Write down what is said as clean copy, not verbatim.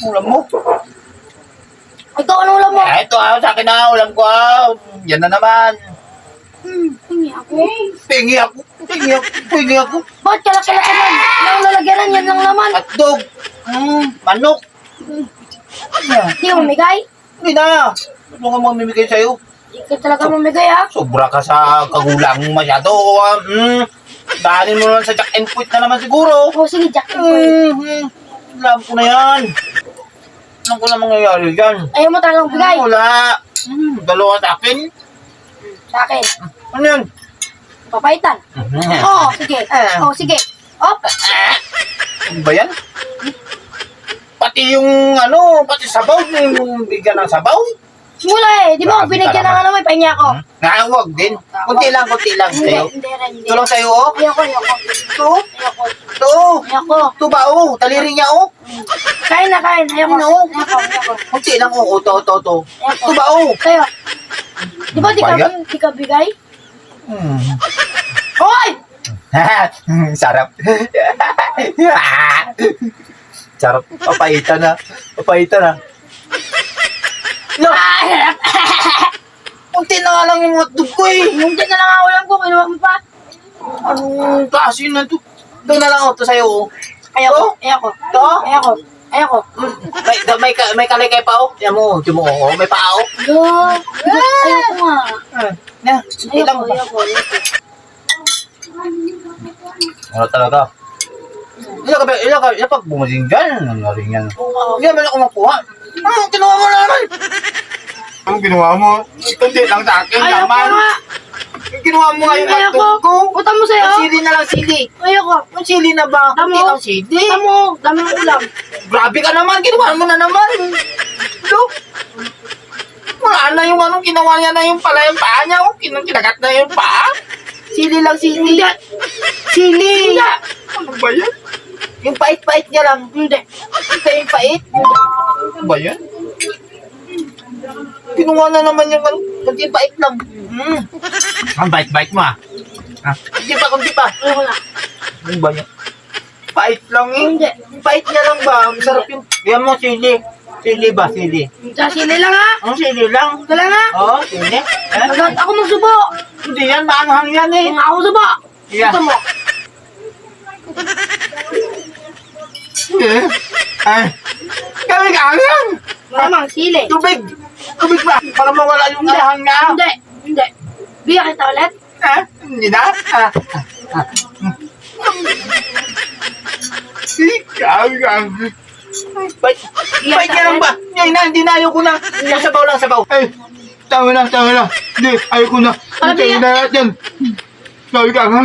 Ulam mo? Ikaw, ano ulam mo? Ito sa akin na, ulam ko Yan na naman. Hingi ako. Pingi ako. Ba't kalaki-laki man? Anong lalagyanan? Yan lang naman. Hotdog. Manok. Hindi mo mamigay? Hindi na. Ano nga mamimigay sa'yo? Ikaw talaga mamigay, ha? Sobra ka sa kagulang mo masyado. Daanin mo naman sa jack and quit na naman siguro. O, sige, Jack. Alam ko na yan. Alam ko na mangyayari dyan. Ayaw mo talagang bigay. Wala. Dalawa sa akin. Sa akin. Ano yan? Papaitan. Oo, sige. Oo, sige. Op. Ano ba yan? Pati yung pati sabaw, yung bigyan ng sabaw. Simula Di ba, Grabe binigyan ka na nga naman, pahingi ako. Huwag din. Kunti lang Hindi, sa'yo. hindi rin, hindi. Ito lang sa'yo, oh. Ayoko. Ito. Ayoko. Ito. Ayoko. Ito ba, oh. Taliri niya, oh. Kain na, kain. Ayoko. Ano? Ayoko. Kunti lang, oh. Ito. Ayoko. Ito ba, oh. Sa'yo. Di ba, Bayad? di ka bigay? Hoy! Sarap. Sarap. Papaitan na. No. Harap. Kunti na nga lang yung hotdog ko, eh. Yung din na lang ako lang ko, kinuha mo pa. Anong klase na ito? Ito na lang, oh. Ito sa'yo, oh. Ayoko. Ayoko. Ito? Ayoko. May kalikay pa, oh. Yan mo, oh. May paa, oh. Ayoko nga. Na, ilang ba? Ayoko. Ano talaga? Ilang ka pag bumaging dyan, ano rin yan? Hindi naman ako makuha. Ginawa mo na naman? Ang ginawa mo? Kundi lang sa akin Ayoko naman. nga. Ginawa mo nga yung Ayoko. hotdog ko. Utang mo sa'yo. Ang sili na lang, sili. Ayoko. Ang sili na ba? Tamo. Hindi lang sili. Dami ng ulam. Grabe ka naman, ginawa mo na naman. Look. Wala na yung ginawa niya na yung pala yung paa niya. Kinagat na yung paa. Sili lang, sili. Hindi. Sili. Ano ba yan? Yung pait-pait niya lang. Hindi. Ito yung pait. Ano ba yan? Kinuha na naman yung kunti pait lang. Ang bait-bait mo Kunti pa. Ayoko na. Ano ba yan? Pait lang eh. Hindi. Yung pait niya lang ba? Masarap yung... Yan mo, sili. Sili ba? Sili. Sa sili lang, ha? Ang sili lang. Ito lang, ha? Oo, sili. Agad ako magsubo. Hindi yan, maanghang yan eh. Kung ako subo. Yeah. Ito mo. Kami yan. Maramang sili. Tubig ba? Para mawala yung anghang niya. Hindi. Biyak kita ulit. Hindi na? Bait niya lang ba? Hindi na, ayoko na. Sabaw lang, sabaw. Tama na. Hindi, ayoko na. Ano ba yan? Hintayin na natin. Sabi ka nga.